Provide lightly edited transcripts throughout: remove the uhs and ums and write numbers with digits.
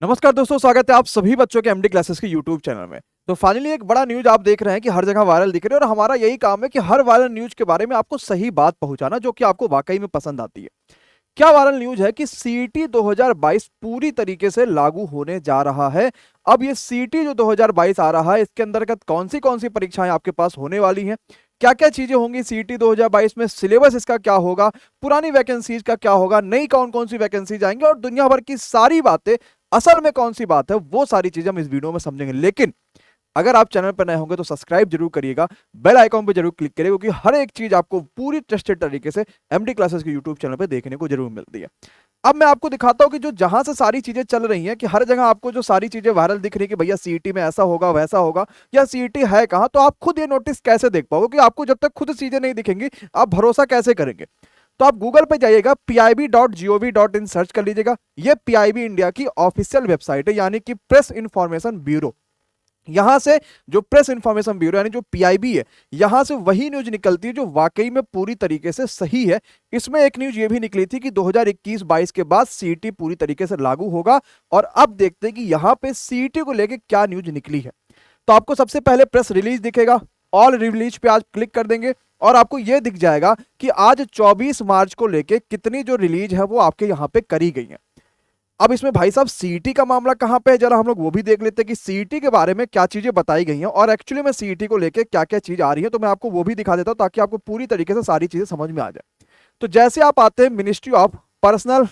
नमस्कार दोस्तों, स्वागत है आप सभी बच्चों के एमडी क्लासेस के यूट्यूब चैनल में। तो फाइनली एक बड़ा न्यूज आप देख रहे हैं कि हर जगह वायरल दिख रही है और हमारा यही काम है कि हर वायरल न्यूज के बारे में आपको सही बात पहुंचाना जो कि आपको वाकई में पसंद आती है। क्या वायरल न्यूज है कि सीईटी 2022 पूरी तरीके से लागू होने जा रहा है। अब ये सीईटी जो 2022 आ रहा है इसके अंतर्गत कौन सी परीक्षाएं आपके पास होने वाली हैं, क्या क्या चीजें होंगी सीईटी 2022 में, सिलेबस इसका क्या होगा, पुरानी वैकेंसीज का क्या होगा, नई कौन कौन सी वैकेंसीज आएंगी और दुनिया भर की सारी बातें, असल में कौन सी बात है वो सारी चीजें हम इस वीडियो में समझेंगे। लेकिन अगर आप चैनल पर नए होंगे तो सब्सक्राइब जरूर करिएगा, बेल आइकॉन पे जरूर क्लिक करिएगा क्योंकि हर एक चीज आपको पूरी ट्रस्टेड तरीके से एमडी क्लासेस के यूट्यूब चैनल पे देखने को जरूर मिलती है। अब मैं आपको दिखाता हूं कि जो जहां से सारी चीजें चल रही हैं कि हर जगह आपको जो सारी चीजें वायरल दिख रही है कि भैया सीईटी में ऐसा होगा वैसा होगा या सीईटी है कहां, तो आप खुद ये नोटिस कैसे देख पाओगे कि आपको जब तक खुद चीजें नहीं दिखेंगी आप भरोसा कैसे करेंगे। तो आप गूगल पे जाइएगा, pib.gov.in सर्च कर लीजिएगा। ये पीआईबी इंडिया की ऑफिशियल वेबसाइट है, यानी कि प्रेस इंफॉर्मेशन ब्यूरो। यहां से जो प्रेस इंफॉर्मेशन ब्यूरो यानी जो पीआईबी है, यहां से वही न्यूज निकलती है जो वाकई में पूरी तरीके से सही है। इसमें एक न्यूज ये भी निकली थी कि 2021-22 के बाद सीईटी पूरी तरीके से लागू होगा। और अब देखते हैं कि यहां पे सीईटी को लेकर क्या न्यूज निकली है। तो आपको सबसे पहले प्रेस रिलीज दिखेगा, ऑल रिलीज पे आज क्लिक कर देंगे और आपको यह दिख जाएगा कि आज 24 मार्च को लेके कितनी जो रिलीज है वो आपके यहाँ पे करी गई है। अब इसमें भाई साहब सीईटी का मामला कहां पे है, जरा हम लोग वो भी देख लेते हैं कि सीईटी के बारे में क्या चीजें बताई गई हैं और एक्चुअली में सीईटी को लेके क्या क्या चीज आ रही है। तो मैं आपको वो भी दिखा देता हूं ताकि आपको पूरी तरीके से सारी चीजें समझ में आ जाए। तो जैसे आप आते हैं मिनिस्ट्री ऑफ पर्सनल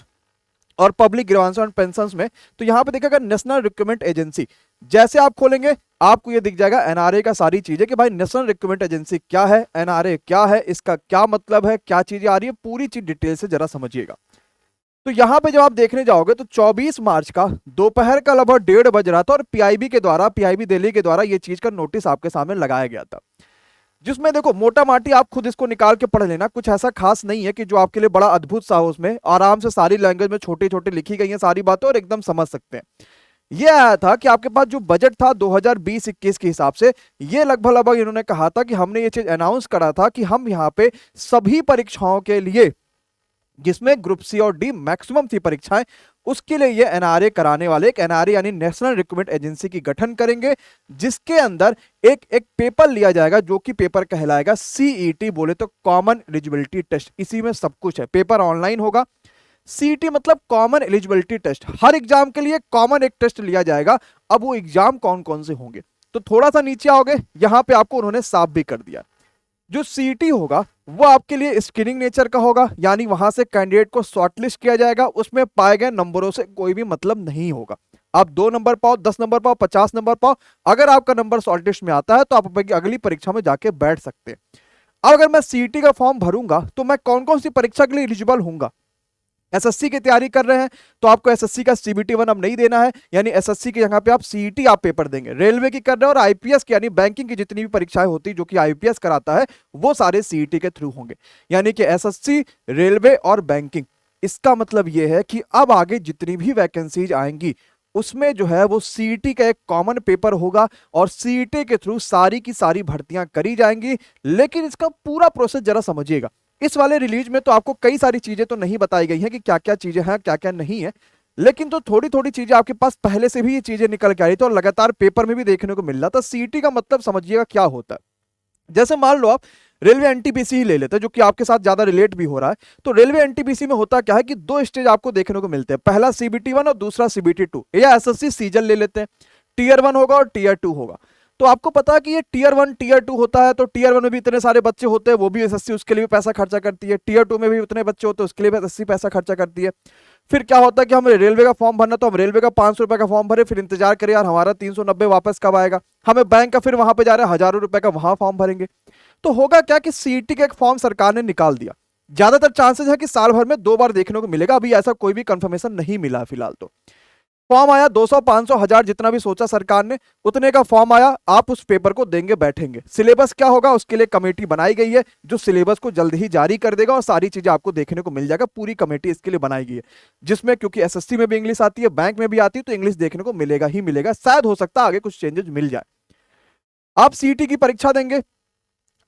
और पब्लिक ग्रीवेंस एंड पेंशंस में, तो यहां पे देखिएगा नेशनल रिक्रूटमेंट एजेंसी। जैसे आप खोलेंगे आपको ये दिख जाएगा एनआरए का सारी चीजें कि भाई नेशनल रिक्रूटमेंट एजेंसी क्या है, एनआरए क्या है, इसका क्या मतलब है, क्या चीजें आ रही है, पूरी चीज डिटेल से जरा समझिएगा। तो यहां पे जब आप देखने जाओगे तो 24 मार्च का दोपहर का लगभग 1:30 बज रहा था और पीआईबी दिल्ली के द्वारा ये चीज का नोटिस आपके सामने लगाया गया था। जिसमें देखो मोटा माटी आप खुद इसको निकाल के पढ़ लेना, कुछ ऐसा खास नहीं है कि जो आपके लिए बड़ा अद्भुत सा हो, उसमें आराम से सारी लैंग्वेज में छोटी छोटी लिखी गई है सारी बातें और एकदम समझ सकते हैं। ये आया था कि आपके पास जो बजट था 2020-21 के हिसाब से, ये लगभग लगभग इन्होंने कहा था कि हमने ये चीज अनाउंस करा था कि हम यहाँ पे सभी परीक्षाओं के लिए, जिसमें ग्रुप सी और डी मैक्सिमम थी परीक्षाएं, उसके लिए ये एनआरए कराने वाले एक एनआरए यानी नेशनल रिक्रूटमेंट एजेंसी की गठन करेंगे, जिसके अंदर एक एक पेपर लिया जाएगा जो कि पेपर कहलाएगा सीईटी, बोले तो कॉमन एलिजिबिलिटी टेस्ट। इसी में सब कुछ है, पेपर ऑनलाइन होगा। सीईटी मतलब कॉमन एलिजिबिलिटी टेस्ट, हर एग्जाम के लिए कॉमन एक टेस्ट लिया जाएगा। अब वो एग्जाम कौन कौन से होंगे, तो थोड़ा सा नीचे आओगे, यहां पे आपको उन्होंने साफ भी कर दिया। जो सीईटी होगा वो आपके लिए स्क्रीनिंग नेचर का होगा, यानी वहां से कैंडिडेट को शॉर्टलिस्ट किया जाएगा, उसमें पाए गए नंबरों से कोई भी मतलब नहीं होगा। आप 2 नंबर पाओ, 10 नंबर पाओ, 50 नंबर पाओ, अगर आपका नंबर शॉर्टलिस्ट में आता है तो आप अगली परीक्षा में जाके बैठ सकते हैं। अब अगर मैं सीईटी का फॉर्म भरूंगा तो मैं कौन कौन सी परीक्षा के लिए एलिजिबल हूंगा। एसएससी की तैयारी कर रहे हैं तो आपको एसएससी का सीबीटी 1 अब नहीं देना है, यानी एसएससी के यहाँ पे आप सीईटी आप पेपर देंगे। रेलवे की कर रहे हैं और आईपीएस की यानी बैंकिंग की जितनी भी परीक्षाएं होती जो कि आईपीएस कराता है वो सारे सीईटी के थ्रू होंगे, यानी कि एसएससी, रेलवे और बैंकिंग। इसका मतलब यह है कि अब आगे जितनी भी वैकेंसीज आएंगी उसमें जो है वो सीईटी का एक कॉमन पेपर होगा और सीईटी के थ्रू सारी की सारी भर्तियां करी जाएंगी। लेकिन इसका पूरा प्रोसेस जरा समझिएगा। इस वाले रिलीज में तो आपको कई सारी चीजें तो नहीं बताई गई हैं कि क्या क्या चीजें हैं क्या क्या नहीं है, लेकिन तो थोड़ी थोड़ी चीजें आपके पास पहले से भी ये चीजें निकल के आ रही थी और लगातार पेपर में भी देखने को मिल रहा था। सीईटी का मतलब समझिएगा क्या होता है। जैसे मान लो आप रेलवे एनटीपीसी ही ले लेते हैं जो कि आपके साथ ज्यादा रिलेट भी हो रहा है। तो रेलवे एनटीपीसी में होता क्या है कि 2 स्टेज आपको देखने को मिलते हैं, पहला सीबीटी 1 और दूसरा सीबीटी 2, या एसएससी सीजन ले लेते हैं। टीयर 1 होगा और टीयर 2 होगा। तो आपको पता है कि ये टीयर 1 टीयर 2 होता है, तो टीयर 1 में भी इतने सारे बच्चे होते हैं, वो भी एसएससी उसके लिए भी पैसा खर्चा करती है। टीयर 2 में भी उतने बच्चे होते हैं, उसके लिए भी एसएससी पैसा खर्चा करती है। फिर क्या होता है कि हम रेलवे का फॉर्म भरना, तो हम रेलवे का 500 रुपए का फॉर्म भरे, फिर इंतजार करें यार हमारा 390 वापस कब आएगा। हमें बैंक का फिर वहां पे जा रहे हैं, हजारों रुपए का वहां फॉर्म भरेंगे। तो होगा क्या कि सीईटी का एक फॉर्म सरकार ने निकाल दिया, ज्यादातर चांसेस है कि साल भर में 2 बार देखने को मिलेगा। अभी ऐसा कोई भी कंफर्मेशन नहीं मिला फिलहाल। तो फॉर्म आया 200, 500, 1000 जितना भी सोचा सरकार ने उतने का फॉर्म आया, आप उस पेपर को देंगे बैठेंगे। सिलेबस क्या होगा उसके लिए कमेटी बनाई गई है जो सिलेबस को जल्द ही जारी कर देगा और सारी चीजें आपको देखने को मिल जाएगा। पूरी कमेटी इसके लिए बनाई गई है, जिसमें क्योंकि एसएससी में भी इंग्लिश आती है, बैंक में भी आती है, तो इंग्लिश देखने को मिलेगा ही मिलेगा। शायद हो सकता है आगे कुछ चेंजेस मिल जाए। आप सीईटी की परीक्षा देंगे,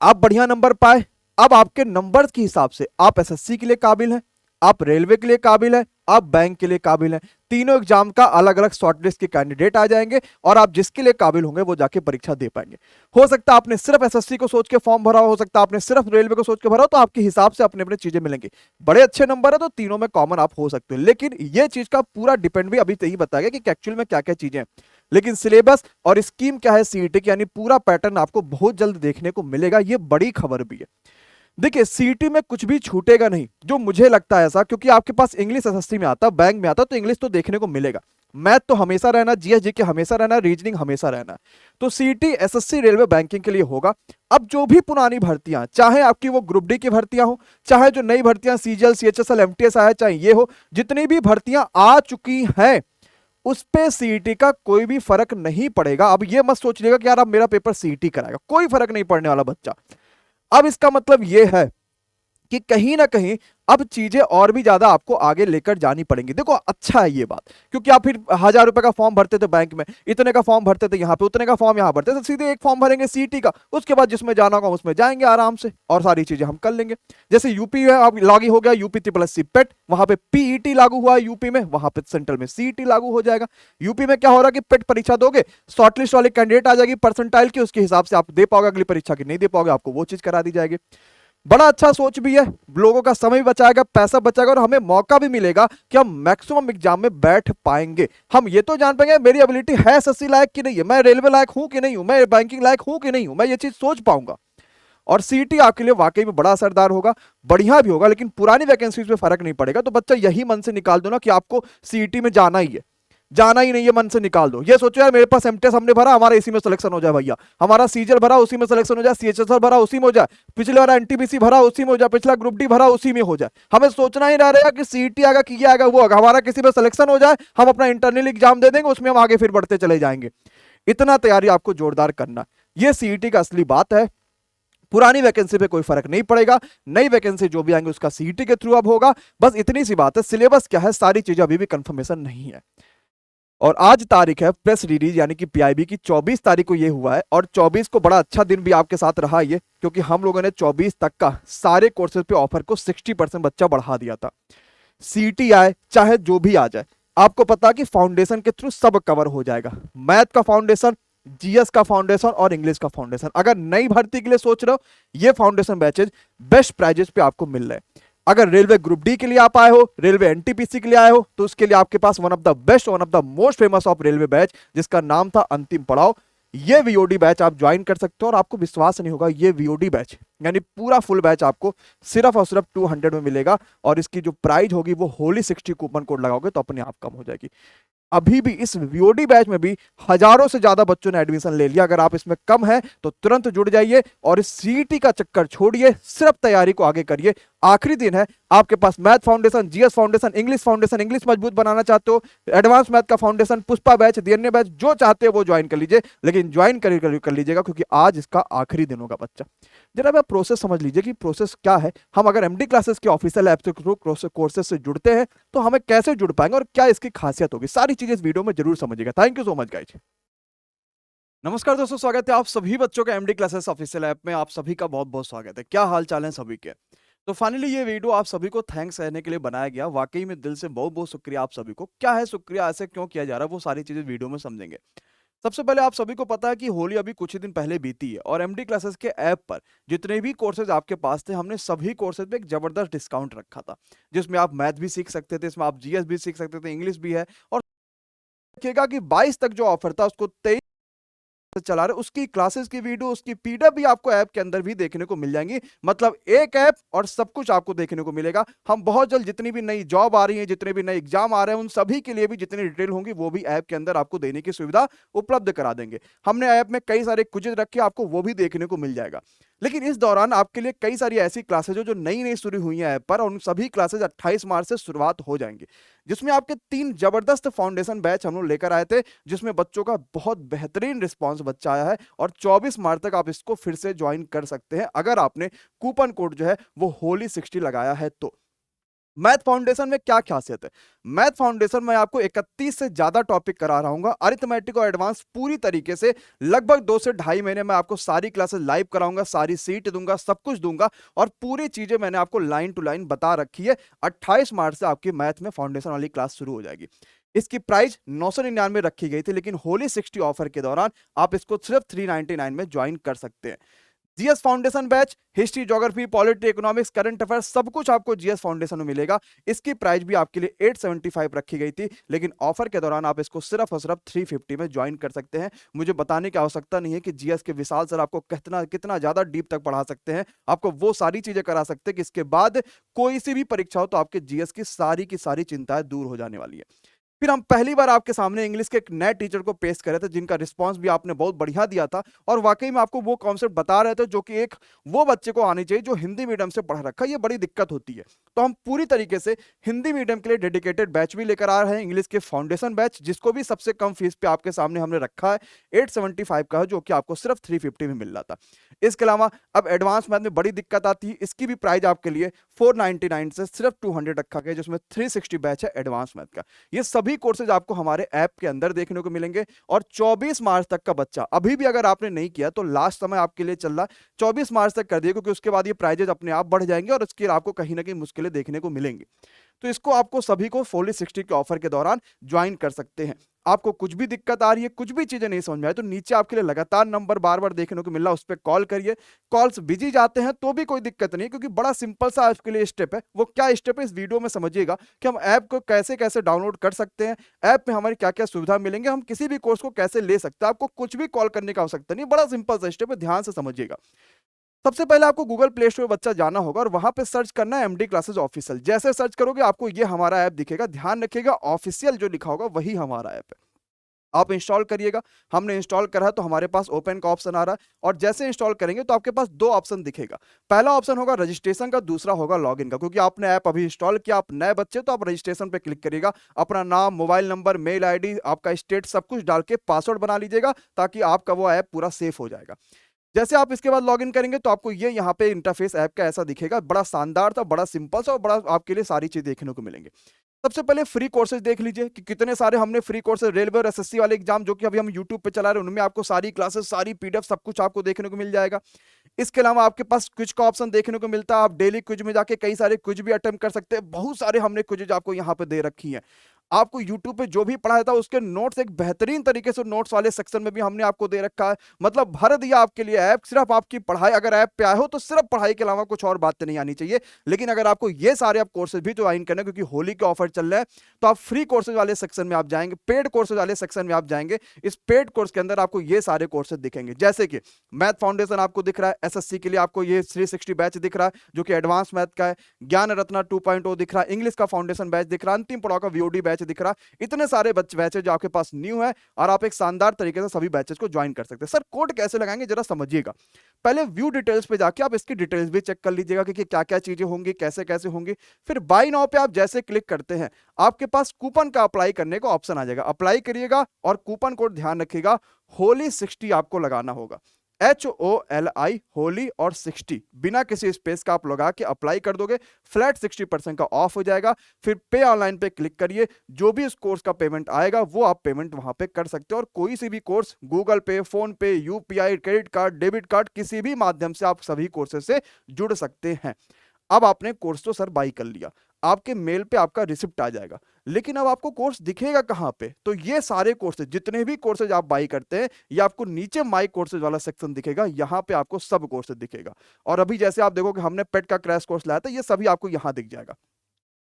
आप बढ़िया नंबर पाए, अब आपके नंबर के हिसाब से आप एसएससी के लिए काबिल हैं, आप रेलवे के लिए काबिल हैं, आप बैंक के लिए काबिल हैं। तीनों एग्जाम का अलग अलग शॉर्टलिस्ट के कैंडिडेट आ जाएंगे और आप जिसके लिए काबिल होंगे वो जाके परीक्षा दे पाएंगे। हो सकता है आपने सिर्फ एसएससी को सोच के फॉर्म भरा हो सकता है आपने सिर्फ रेलवे को सोच के भरा हो, तो आपके हिसाब से अपने अपने चीजें मिलेंगी। बड़े अच्छे नंबर है तो तीनों में कॉमन आप हो सकते हो, लेकिन ये चीज का पूरा डिपेंड भी अभी यही बताया गया कि एक्चुअल में क्या क्या चीजें हैं। लेकिन सिलेबस और स्कीम क्या है सीईटी की, यानी पूरा पैटर्न आपको बहुत जल्द देखने को मिलेगा। ये बड़ी खबर भी है। देखिए सीईटी में कुछ भी छूटेगा नहीं, जो मुझे लगता है ऐसा, क्योंकि आपके पास इंग्लिश एसएससी में आता, बैंक में आता, तो इंग्लिश तो देखने को मिलेगा। मैथ तो हमेशा रहना, जीएस जीके हमेशा रहना, रीजनिंग हमेशा रहना। तो सीईटी एसएससी रेलवे बैंकिंग के लिए होगा। अब जो भी पुरानी भर्तियां, चाहे आपकी वो ग्रुप डी की भर्तियां हो, चाहे जो नई भर्तियां सीजीएल सीएचएसएल एमटीएस आया, चाहे ये हो, जितनी भी भर्तियां आ चुकी हैं उस पे सीईटी का कोई भी फर्क नहीं पड़ेगा। अब ये मत सोचिएगा कि यार अब मेरा पेपर सीईटी कराएगा, कोई फर्क नहीं पड़ने वाला बच्चा। अब इसका मतलब यह है कि कहीं ना कहीं अब चीजें और भी ज्यादा आपको आगे लेकर जानी पड़ेंगी। देखो अच्छा है ये बात, क्योंकि आप फिर 1000 रुपए का फॉर्म भरते थे बैंक में, इतने का फॉर्म भरते थे यहाँ पे, उतने का फॉर्म यहाँ भरते थे, सीधे एक फॉर्म भरेंगे सीईटी का, उसके बाद जिसमें जाना होगा उसमें जाएंगे आराम से और सारी चीजें हम कर लेंगे। जैसे यूपी है, अब लागू हो गया यूपी ट्रिपल पेट, वहां पे पीईटी लागू हुआ यूपी में, वहां पे सेंट्रल में सीईटी लागू हो जाएगा। यूपी में क्या हो रहा है कि पेट परीक्षा दोगे, शॉर्टलिस्ट वाले कैंडिडेट आ जाएगी परसेंटाइल की, उसके हिसाब से आप दे पाओगे अगली परीक्षा की, नहीं दे पाओगे आपको वो चीज करा दी जाएगी। बड़ा अच्छा सोच भी है, लोगों का समय भी बचाएगा, पैसा बचाएगा और हमें मौका भी मिलेगा कि हम मैक्सिमम एग्जाम में बैठ पाएंगे। हम ये तो जान पाएंगे मेरी एबिलिटी है एसएससी लायक कि नहीं है, मैं रेलवे लायक हूं कि नहीं हूं, मैं बैंकिंग लायक हूं कि नहीं हूं, मैं ये चीज सोच पाऊंगा। और सीईटी आपके लिए वाकई में बड़ा असरदार होगा, बढ़िया भी होगा, लेकिन पुरानी वैकेंसीज में फर्क नहीं पड़ेगा। तो बच्चा यही मन से निकाल दो ना कि आपको सीईटी में जाना ही है, जाना ही नहीं है, मन से निकाल दो। ये सोचो यार मेरे पास एमटीएस हमने भरा, हमारा इसी में सिलेक्शन हो जाए भैया, हमारा सीजीएल भरा उसी में सिलेक्शन हो जाए, सीएचएसएल भरा उसी में हो जाए, पिछले बार एनटीपीसी भरा उसी में हो जाए, पिछला ग्रुप डी भरा उसी में हो जाए। हमें सोचना ही रह रहेगा कि सीईटी आएगा कि ये आएगा वो आएगा, हमारा किसी में सिलेक्शन हो जाए, हम अपना इंटरनल एग्जाम दे देंगे, उसमें हम आगे फिर बढ़ते चले जाएंगे। इतना तैयारी आपको जोरदार करना, ये सीईटी का असली बात है। पुरानी वैकेंसी पे कोई फर्क नहीं पड़ेगा, नई वैकेंसी जो भी आएंगे उसका सीईटी के थ्रू अब होगा। बस इतनी सी बात है। सिलेबस क्या है, सारी चीजें अभी भी कंफर्मेशन नहीं है। और आज तारीख है प्रेस रिलीज यानी कि पीआईबी की 24 तारीख को ये हुआ है, और 24 को बड़ा अच्छा दिन भी आपके साथ रहा ये, क्योंकि हम लोगों ने 24 तक का सारे कोर्सेज पे ऑफर को 60% बच्चा बढ़ा दिया था। सीईटी आए चाहे जो भी आ जाए, आपको पता कि फाउंडेशन के थ्रू सब कवर हो जाएगा। मैथ का फाउंडेशन, जीएस का फाउंडेशन और इंग्लिश का फाउंडेशन। अगर नई भर्ती के लिए सोच रहे हो, ये फाउंडेशन बैचेज बेस्ट प्राइजेस पे आपको मिल रहे हैं। अगर रेलवे ग्रुप डी के लिए आप आए हो, रेलवे एनटीपीसी के लिए आए हो, तो उसके लिए आपके पास one of the best, one of the most famous of railway batch, जिसका नाम था अंतिम पड़ाव, ये वीओडी बैच आप ज्वाइन कर सकते हो। और आपको विश्वास नहीं होगा, ये वीओडी बैच यानी पूरा फुल बैच आपको सिर्फ और सिर्फ 200 में मिलेगा। और इसकी जो प्राइस होगी वो होली 60 कूपन कोड लगाओगे तो अपने आप कम हो जाएगी। अभी भी इस वीओडी बैच में भी हजारों से ज्यादा बच्चों ने एडमिशन ले लिया। अगर आप इसमें कम है तो तुरंत जुड़ जाइए और इस सीईटी का चक्कर छोड़िए, सिर्फ तैयारी को आगे करिए। आखिरी दिन है, आपके पास math foundation, GS foundation, English मजबूत बनाना चाहते हो, एडवांस मैथ का foundation, Pushpa batch, DNA batch, जो चाहते हो वो ज्वाइन कर लीजिए। लेकिन ज्वाइन कर लीजिएगा क्योंकि आज इसका आखिरी दिन होगा बच्चा। जरा आप प्रोसेस समझ लीजिए कि प्रोसेस क्या है। हम अगर एमडी क्लासेस के ऑफिशियल ऐप से कोर्सेस से जुड़ते हैं तो हमें कैसे जुड़ पाएंगे और क्या इसकी खासियत होगी, सारी चीजें इस वीडियो में जरूर समझिएगा। Thank you so much guys. नमस्कार दोस्तों, स्वागत है आप सभी बच्चों के एमडी क्लासेस ऑफिशियल ऐप में। आप सभी का बहुत बहुत स्वागत है। क्या हाल चाल है सभी के। तो फाइनली ये वीडियो आप सभी को थैंक्स कहने के लिए बनाया गया। वाकई में दिल से बहुत बहुत शुक्रिया आप सभी को। क्या है शुक्रिया, ऐसे क्यों किया जा रहा है, वो सारी चीजें वीडियो में समझेंगे। सबसे पहले आप सभी को पता है कि होली अभी कुछ ही दिन पहले बीती है और एमडी क्लासेस के ऐप पर जितने भी कोर्सेज आपके पास थे, हमने सभी कोर्सेज पे एक जबरदस्त डिस्काउंट रखा था, जिसमें आप मैथ भी सीख सकते थे, इसमें आप जीएस भी सीख सकते थे, इंग्लिश भी है। और देखिएगा कि 22 तक जो ऑफर था उसको 23 चला रहे, उसकी क्लासेस की वीडियो, उसकी पीडीएफ भी आपको ऐप के अंदर भी देखने को मिल जाएंगी। मतलब एक ऐप और सब कुछ आपको देखने को मिलेगा। हम बहुत जल्द जितनी भी नई जॉब आ रही है, जितने भी नए एग्जाम आ रहे हैं, उन सभी के लिए भी जितनी डिटेल होंगी वो भी ऐप के अंदर आपको देने की सुविधा उपलब्ध करा देंगे। हमने ऐप में कई सारे क्विज़ रखे, आपको वो भी देखने को मिल जाएगा। लेकिन इस दौरान आपके लिए कई सारी ऐसी क्लासेज जो नई नई शुरू हुई हैं ऐप पर, और उन सभी क्लासेज 28 मार्च से शुरुआत हो जाएंगी, जिसमें आपके 3 जबरदस्त फाउंडेशन बैच हम लोग लेकर आए थे, जिसमें बच्चों का बहुत बेहतरीन रिस्पांस बच्चा आया है। और 24 मार्च तक आप इसको फिर से ज्वाइन कर सकते हैं अगर आपने कूपन कोड जो है वो होली 60 लगाया है तो। मैथ फाउंडेशन में क्या खासियत है? मैथ फाउंडेशन में आपको 31 से ज्यादा टॉपिक करा रहा हूँ, अरिथमेटिक और एडवांस पूरी तरीके से। लगभग 2 से ढाई महीने में आपको सारी क्लासेस लाइव कराऊंगा, सारी सीट दूंगा, सब कुछ दूंगा और पूरी चीजें मैंने आपको लाइन टू लाइन बता रखी है। 28 मार्च से आपकी मैथ में फाउंडेशन वाली क्लास शुरू हो जाएगी। इसकी प्राइस 999 रखी गई थी, लेकिन होली 60 ऑफर के दौरान आप इसको सिर्फ 399 में ज्वाइन कर सकते हैं। GS foundation batch history, geography, polity, economics, current affairs सब कुछ आपको जीएस फाउंडेशन में मिलेगा। इसकी प्राइस भी आपके लिए 875 रखी गई थी, लेकिन ऑफर के दौरान आप इसको सिर्फ और सिर्फ 350 में ज्वाइन कर सकते हैं। मुझे बताने की आवश्यकता नहीं है कि जीएस के विशाल सर आपको कितना कितना ज्यादा डीप तक पढ़ा सकते हैं, आपको वो सारी चीजें करा सकते हैं कि इसके बाद कोई सी भी परीक्षा हो तो आपके जीएस की सारी चिंताएं दूर हो जाने वाली है। फिर हम पहली बार आपके सामने इंग्लिश के एक नए टीचर को पेश कर रहे थे, जिनका रिस्पांस भी आपने बहुत बढ़िया दिया था और वाकई में आपको वो कॉन्सेप्ट बता रहे थे जो कि एक वो बच्चे को आनी चाहिए जो हिंदी मीडियम से पढ़ रखा है। ये बड़ी दिक्कत होती है, तो हम पूरी तरीके से हिंदी मीडियम के लिए डेडिकेटेड बैच भी लेकर आ रहे हैं, इंग्लिश के फाउंडेशन बैच, जिसको भी सबसे कम फीस पे आपके सामने हमने रखा है। 875 का है, जो कि आपको सिर्फ 350 में मिल रहा था। इसके अलावा अब एडवांस मैथ में बड़ी दिक्कत आती है, इसकी भी प्राइस आपके लिए 499 से सिर्फ 200 रखा गया, जिसमें 360 बैच है एडवांस मैथ का। ये सभी कोर्सेज आपको हमारे ऐप के अंदर देखने को मिलेंगे और 24 मार्च तक का बच्चा, अभी भी अगर आपने नहीं किया तो लास्ट समय आपके लिए चल रहा है, 24 मार्च तक कर दिए, क्योंकि उसके बाद ये प्राइजेज अपने आप बढ़ जाएंगे और उसके आपको कहीं ना कहीं मुश्किलें देखने को मिलेंगी। तो इसको आपको सभी को फोली 60 के ऑफर के दौरान ज्वाइन कर सकते हैं। आपको कुछ भी दिक्कत आ रही है, कुछ भी चीजें नहीं समझ में आए, तो नीचे आपके लिए लगातार नंबर बार बार देखने को मिल रहा है, उस पर कॉल करिए। कॉल्स बिजी जाते हैं तो भी कोई दिक्कत नहीं, क्योंकि बड़ा सिंपल सा आपके लिए स्टेप है। वो क्या स्टेप है इस वीडियो में समझिएगा कि हम ऐप को कैसे कैसे डाउनलोड कर सकते हैं, ऐप में हमारी क्या क्या सुविधा मिलेंगे, हम किसी भी कोर्स को कैसे ले सकते हैं। आपको कुछ भी कॉल करने की आवश्यकता नहीं, बड़ा सिंपल सा स्टेप है, ध्यान से समझिएगा। सबसे पहले आपको गूगल प्ले स्टोर बच्चा जाना होगा और वहां पे सर्च करना है एमडी क्लासेस ऑफिशियल। जैसे सर्च करोगे आपको ये हमारा ऐप दिखेगा, ध्यान रखिएगा ऑफिशियल जो लिखा होगा वही हमारा ऐप है। आप इंस्टॉल करिएगा। हमने इंस्टॉल करा है तो हमारे पास ओपन का ऑप्शन आ रहा है, और जैसे इंस्टॉल करेंगे तो आपके पास दो ऑप्शन दिखेगा। पहला ऑप्शन होगा रजिस्ट्रेशन का, दूसरा होगा लॉगिन का। क्योंकि आपने ऐप अभी इंस्टॉल किया, आप नए बच्चे, तो आप रजिस्ट्रेशन पे क्लिक करिएगा, अपना नाम, मोबाइल नंबर, मेल आईडी, आपका स्टेट सब कुछ डाल के पासवर्ड बना लीजिएगा, ताकि आपका वो ऐप पूरा सेफ हो जाएगा। जैसे आप इसके बाद लॉगिन करेंगे तो आपको ये यहाँ पे इंटरफेस ऐप का ऐसा दिखेगा, बड़ा शानदार था, बड़ा सिंपल सा और बड़ा आपके लिए सारी चीज देखने को मिलेंगे। सबसे पहले फ्री कोर्सेज देख लीजिए कि कितने सारे हमने फ्री कोर्सेज, रेलवे और एसएससी वाले एग्जाम जो कि अभी हम यूट्यूब पे चला रहे हैं, उनमें आपको सारी क्लासेस, सारी पीडीएफ सब कुछ आपको देखने को मिल जाएगा। इसके अलावा आपके पास क्विज का ऑप्शन देखने को मिलता है, आप डेली क्विज में जाके कई सारे क्विज भी अटेम्प्ट कर सकते हैं। बहुत सारे हमने क्विज आपको यहाँ पे दे रखी हैं। आपको YouTube पे जो भी पढ़ाया था उसके नोट्स एक बेहतरीन तरीके से नोट्स वाले सेक्शन में भी हमने आपको दे रखा है। मतलब भर दिया आपके लिए ऐप, सिर्फ आपकी पढ़ाई, अगर ऐप पे आए हो तो सिर्फ पढ़ाई के अलावा कुछ और बातें नहीं आनी चाहिए। लेकिन अगर आपको ये सारे आप कोर्सेज भी ज्वाइन करने, क्योंकि होली के ऑफर चल रहे हैं, तो आप फ्री कोर्सेज वाले सेक्शन में आप जाएंगे, पेड कोर्सेज वाले सेक्शन में आप जाएंगे। इस पेड कोर्स के अंदर आपको ये सारे कोर्सेज दिखेंगे, जैसे कि मैथ फाउंडेशन आपको दिख रहा है, एसएससी के लिए आपको ये 360 बैच दिख रहा है जो कि एडवांस मैथ का है, ज्ञान रत्ना 2.0 दिख रहा है, इंग्लिश का फाउंडेशन बैच दिख रहा है, अंतिम पड़ाव का वीओडी बैच दिख रहा है। इतने सारे बैचेज जो आपके पास न्यू है और आप एक शानदार तरीके से सभी बैचेज को ज्वाइन कर सकते हैं। सर कोड कैसे लगाएंगे जरा समझिएगा। पहले व्यू डिटेल्स पे जाके आप इसकी डिटेल्स भी चेक कर लीजिएगा कि क्या क्या चीजें होंगी, कैसे कैसे होंगी। फिर बाय नाउ पे आप जैसे क्लिक करते हैं, आपके पास कूपन का अप्लाई करने का ऑप्शन आ जाएगा, अप्लाई करिएगा और कूपन कोड ध्यान रखिएगा होली 60 आपको लगाना होगा, HOLI होली और 60 बिना किसी स्पेस का आप लगा के अप्लाई कर दोगे, फ्लैट 60% का ऑफ हो जाएगा। फिर पे ऑनलाइन पे क्लिक करिए, जो भी इस कोर्स का पेमेंट आएगा वो आप पेमेंट वहां पे कर सकते हो, और कोई सी भी कोर्स गूगल पे, फोन पे, UPI, credit card, debit card, किसी भी माध्यम से आप सभी कोर्सेज से जुड़ सकते हैं। अब आपने कोर्स तो सर बाई कर लिया, आपके मेल पे आपका रिसिप्ट आ जाएगा, लेकिन अब आपको कोर्स दिखेगा कहां पे? तो ये सारे कोर्सेज, जितने भी कोर्सेज आप बाई करते हैं, ये आपको नीचे माई कोर्सेज वाला सेक्शन दिखेगा, यहां पे आपको सब कोर्सेज दिखेगा। और अभी जैसे आप देखो कि हमने पेट का क्रैश कोर्स लाया था, ये सभी आपको यहां दिख जाएगा।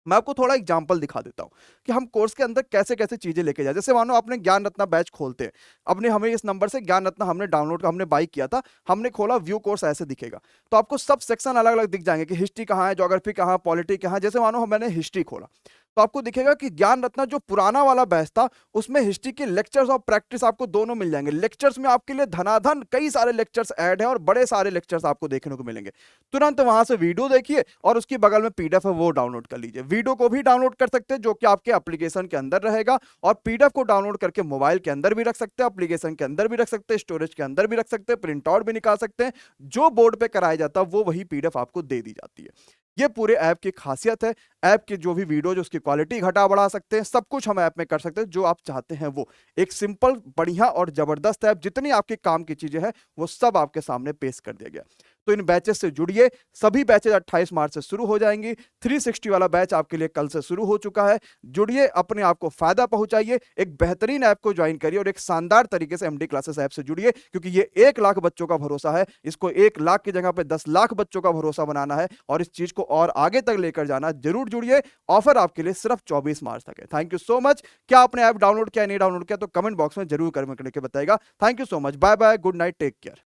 मैं आपको थोड़ा एग्जांपल दिखा देता हूं कि हम कोर्स के अंदर कैसे कैसे चीजें लेके जाए। जैसे मानो आपने ज्ञान रत्ना बैच खोलते हैं, अपने हमें इस नंबर से ज्ञान रत्ना हमने डाउनलोड का हमने बाई किया था, हमने खोला, व्यू कोर्स ऐसे दिखेगा। तो आपको सब सेक्शन अलग अलग दिख जाएंगे कि हिस्ट्री कहाँ है, ज्योग्राफी कहाँ, पॉलिटी कहाँ। जैसे मानो मैंने हिस्ट्री खोला तो आपको दिखेगा कि ज्ञान रत्ना जो पुराना वाला बैच था उसमें हिस्ट्री के लेक्चर्स और प्रैक्टिस आपको दोनों मिल जाएंगे। लेक्चर्स में आपके लिए धनाधन कई सारे लेक्चर्स ऐड है और बड़े सारे लेक्चर्स आपको देखने को मिलेंगे। तुरंत वहां से वीडियो देखिए और उसकी बगल में पीडीएफ है वो डाउनलोड कर लीजिए। वीडियो को भी डाउनलोड कर सकते हैं जो कि आपके एप्लीकेशन के अंदर रहेगा, और पीडीएफ को डाउनलोड करके मोबाइल के अंदर भी रख सकते हैं, एप्लीकेशन के अंदर भी रख सकते हैं, स्टोरेज के अंदर भी रख सकते हैं, प्रिंट आउट भी निकाल सकते हैं। जो बोर्ड पे कराया जाता है वो वही पीडीएफ आपको दे दी जाती है। ये पूरे ऐप की खासियत है। ऐप की जो भी वीडियो, जो उसकी क्वालिटी घटा बढ़ा सकते हैं, सब कुछ हम ऐप में कर सकते हैं, जो आप चाहते हैं वो। एक सिंपल, बढ़िया और जबरदस्त ऐप, जितनी आपके काम की चीजें हैं वो सब आपके सामने पेश कर दिया गया। तो इन बैचेस से जुड़िए। सभी बैचेस 28 मार्च से शुरू हो जाएंगी। 360 वाला बैच आपके लिए कल से शुरू हो चुका है। जुड़िए, अपने आप को फायदा पहुंचाइए, एक बेहतरीन ऐप को ज्वाइन करिए और एक शानदार तरीके से एमडी क्लासेस ऐप से जुड़िए, क्योंकि ये 1 लाख बच्चों का भरोसा है। इसको 1 लाख की जगह पे 10 लाख बच्चों का भरोसा बनाना है और इस चीज को और आगे तक लेकर जाना। जरूर जुड़िए। ऑफर आपके लिए सिर्फ 24 मार्च तक है। Thank you so much. क्या आपने ऐप डाउनलोड किया, नहीं डाउनलोड किया, तो कमेंट बॉक्स में जरूर कमेंट करके बताइएगा। Thank you so much. Bye bye, good night, take care.